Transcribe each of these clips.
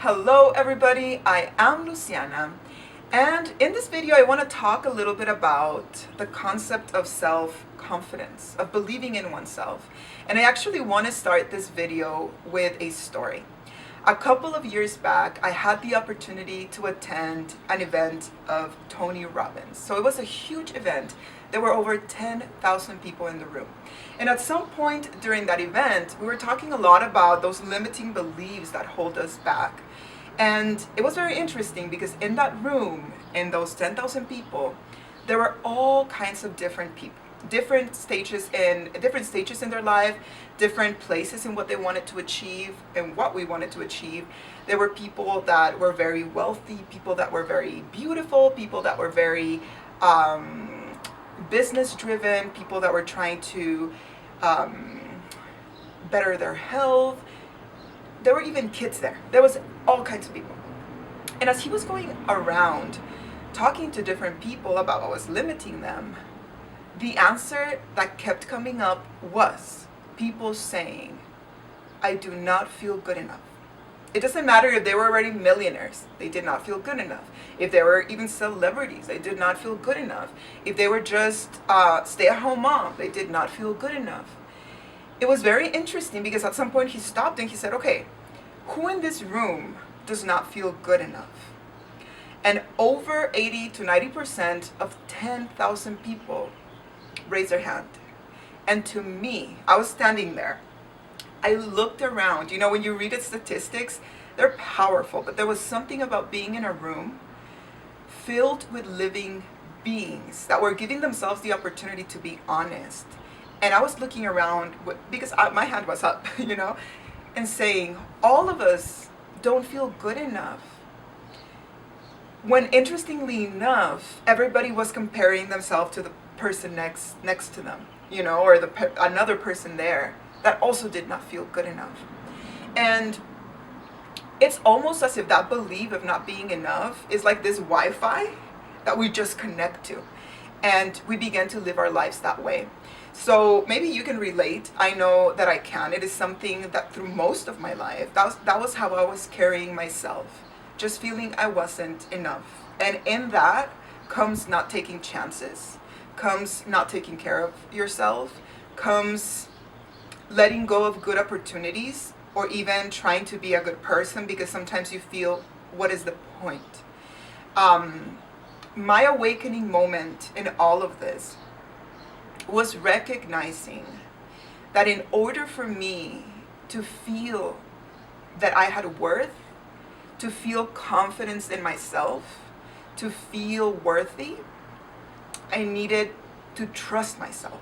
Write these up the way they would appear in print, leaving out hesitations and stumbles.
Hello everybody, I am Luciana, and in this video I want to talk a little bit about the concept of self-confidence, of believing in oneself. And I actually want to start this video with a story. A couple of years back, I had the opportunity to attend an event of Tony Robbins. So it was a huge event. There were over 10,000 people in the room. And at some point during that event, we were talking a lot about those limiting beliefs that hold us back. And it was very interesting because in that room, in those 10,000 people, there were all kinds of different people, different stages in their life, different places in what they wanted to achieve and what we wanted to achieve. There were people that were very wealthy, people that were very beautiful, people that were very business driven, people that were trying to better their health. There were even kids there. There was all kinds of people. And as he was going around talking to different people about what was limiting them, the answer that kept coming up was people saying, I do not feel good enough. It doesn't matter if they were already millionaires, they did not feel good enough. If they were even celebrities, they did not feel good enough. If they were just stay-at-home mom, they did not feel good enough. It was very interesting because at some point he stopped and he said, okay, who in this room does not feel good enough? And over 80 to 90% of 10,000 people raised their hand. And to me, I was standing there. I looked around. You know, when you read the statistics, they're powerful, but there was something about being in a room filled with living beings that were giving themselves the opportunity to be honest. And I was looking around because my hand was up, you know, and saying, all of us don't feel good enough. When interestingly enough, everybody was comparing themselves to the person next to them, you know, or another person there that also did not feel good enough. And it's almost as if that belief of not being enough is like this Wi-Fi that we just connect to. And we begin to live our lives that way. So maybe you can relate. I know that I can. It is something that through most of my life, that was how I was carrying myself. Just feeling I wasn't enough. And in that comes not taking chances, comes not taking care of yourself, comes letting go of good opportunities, or even trying to be a good person because sometimes you feel, what is the point? My awakening moment in all of this was recognizing that in order for me to feel that I had worth, to feel confidence in myself, to feel worthy, I needed to trust myself.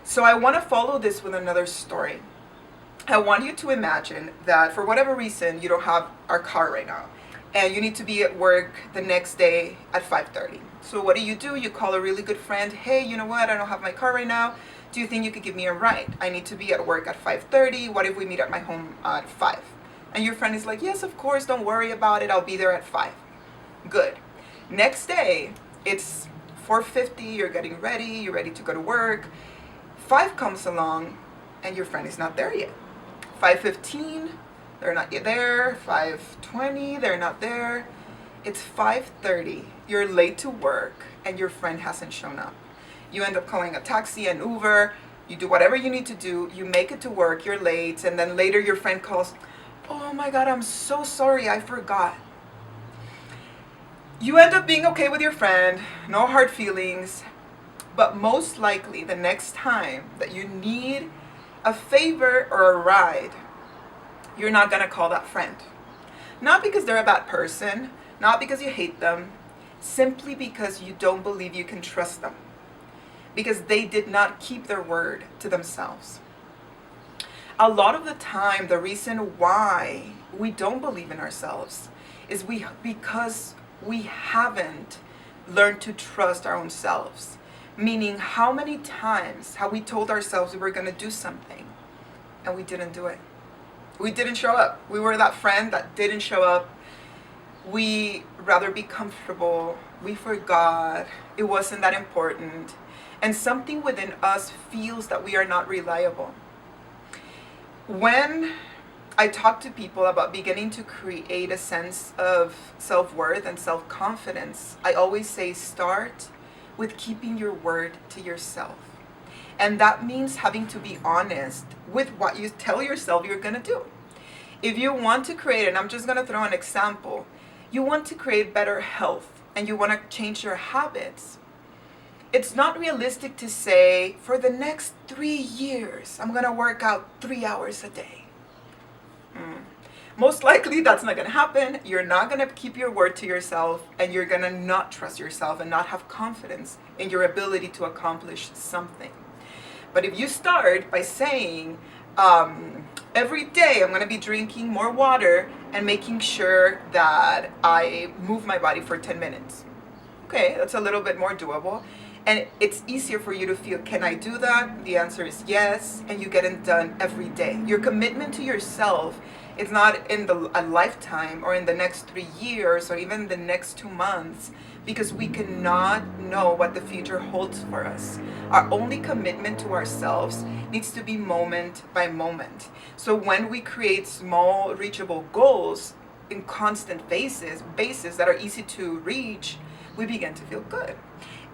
So I want to follow this with another story. I want you to imagine that for whatever reason you don't have our car right now and you need to be at work the next day at 5:30. So what do? You call a really good friend. Hey, you know what? I don't have my car right now. Do you think you could give me a ride? I need to be at work at 5:30. What if we meet at my home at 5? And your friend is like, yes, of course. Don't worry about it. I'll be there at 5. Good. Next day, it's 4:50. You're getting ready. You're ready to go to work. 5 comes along and your friend is not there yet. 5:15, they're not yet there. 5:20, they're not there. It's 5:30, you're late to work and your friend hasn't shown up. You end up calling a taxi, an Uber, you do whatever you need to do, you make it to work, you're late, and then later your friend calls, oh my God, I'm so sorry, I forgot. You end up being okay with your friend, no hard feelings, but most likely the next time that you need a favor or a ride, you're not gonna call that friend. Not because they're a bad person, not because you hate them, simply because you don't believe you can trust them. Because they did not keep their word to themselves. A lot of the time, the reason why we don't believe in ourselves is because we haven't learned to trust our own selves. Meaning, how many times have we told ourselves we were going to do something and we didn't do it? We didn't show up. We were that friend that didn't show up. We rather be comfortable. We forgot. It wasn't that important. And something within us feels that we are not reliable. When I talk to people about beginning to create a sense of self-worth and self-confidence, I always say start with keeping your word to yourself. And that means having to be honest with what you tell yourself you're going to do. If you want to create, and I'm just going to throw an example, you want to create better health and you want to change your habits. It's not realistic to say, for the next 3 years, I'm going to work out 3 hours a day. Most likely that's not going to happen. You're not going to keep your word to yourself, and you're going to not trust yourself and not have confidence in your ability to accomplish something. But if you start by saying, every day I'm going to be drinking more water and making sure that I move my body for 10 minutes. Okay, that's a little bit more doable. And it's easier for you to feel, can I do that? The answer is yes, and you get it done every day. Your commitment to yourself, it's not in a lifetime or in the next 3 years or even the next 2 months, because we cannot know what the future holds for us. Our only commitment to ourselves needs to be moment by moment. So when we create small, reachable goals in constant basis that are easy to reach, we begin to feel good.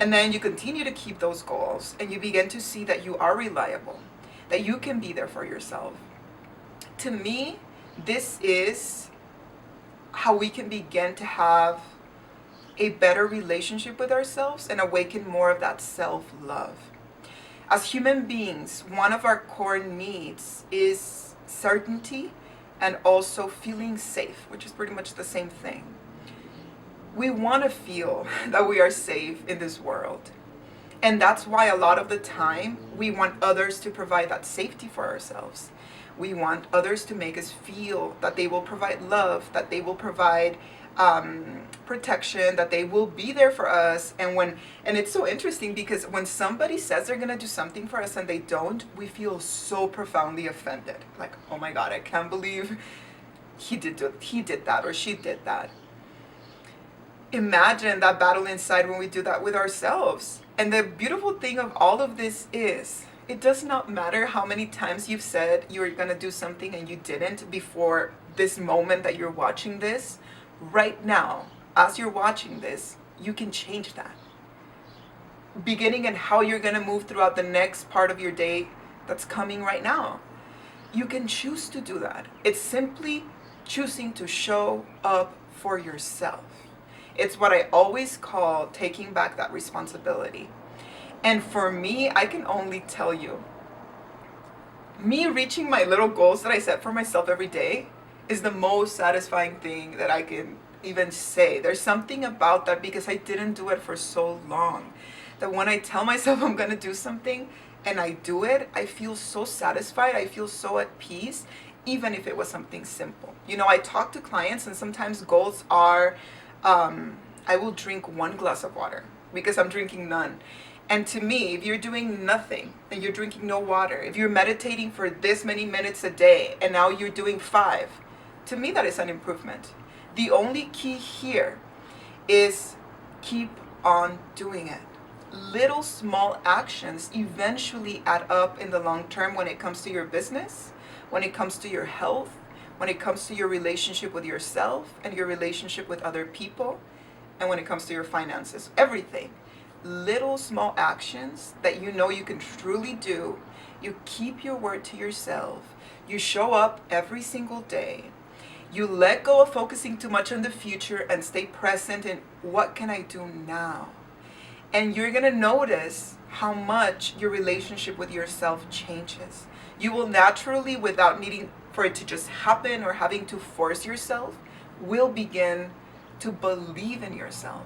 And then you continue to keep those goals and you begin to see that you are reliable, that you can be there for yourself. To me, this is how we can begin to have a better relationship with ourselves and awaken more of that self-love. As human beings, one of our core needs is certainty and also feeling safe, which is pretty much the same thing. We want to feel that we are safe in this world. And that's why a lot of the time we want others to provide that safety for ourselves. We want others to make us feel that they will provide love, that they will provide protection, that they will be there for us. And it's so interesting because when somebody says they're going to do something for us and they don't, we feel so profoundly offended. Like, oh my God, I can't believe he did that or she did that. Imagine that battle inside when we do that with ourselves. And the beautiful thing of all of this is, it does not matter how many times you've said you were going to do something and you didn't before this moment that you're watching this. Right now, as you're watching this, you can change that. Beginning and how you're going to move throughout the next part of your day that's coming right now. You can choose to do that. It's simply choosing to show up for yourself. It's what I always call taking back that responsibility. And for me, I can only tell you, me reaching my little goals that I set for myself every day is the most satisfying thing that I can even say. There's something about that because I didn't do it for so long, that when I tell myself I'm going to do something and I do it, I feel so satisfied. I feel so at peace, even if it was something simple. You know, I talk to clients and sometimes goals are, I will drink 1 glass of water because I'm drinking none. And to me, if you're doing nothing and you're drinking no water, if you're meditating for this many minutes a day and now you're doing 5, to me that is an improvement. The only key here is keep on doing it. Little small actions eventually add up in the long term when it comes to your business, when it comes to your health, when it comes to your relationship with yourself and your relationship with other people, and when it comes to your finances, everything. Little small actions that you know you can truly do. You keep your word to yourself. You show up every single day. You let go of focusing too much on the future and stay present in what can I do now? And you're going to notice how much your relationship with yourself changes. You will naturally, without needing for it to just happen or having to force yourself, will begin to believe in yourself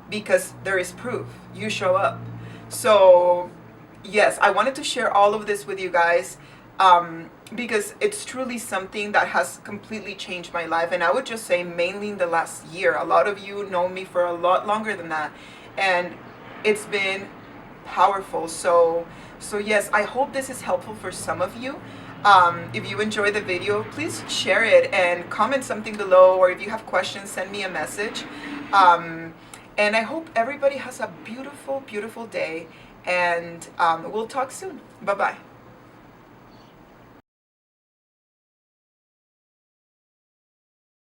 because there is proof. You show up. So yes, I wanted to share all of this with you guys because it's truly something that has completely changed my life. And I would just say mainly in the last year. A lot of you know me for a lot longer than that. And it's been powerful. So yes, I hope this is helpful for some of you. If you enjoy the video, please share it and comment something below, or if you have questions, send me a message. And I hope everybody has a beautiful, beautiful day, and we'll talk soon. Bye-bye.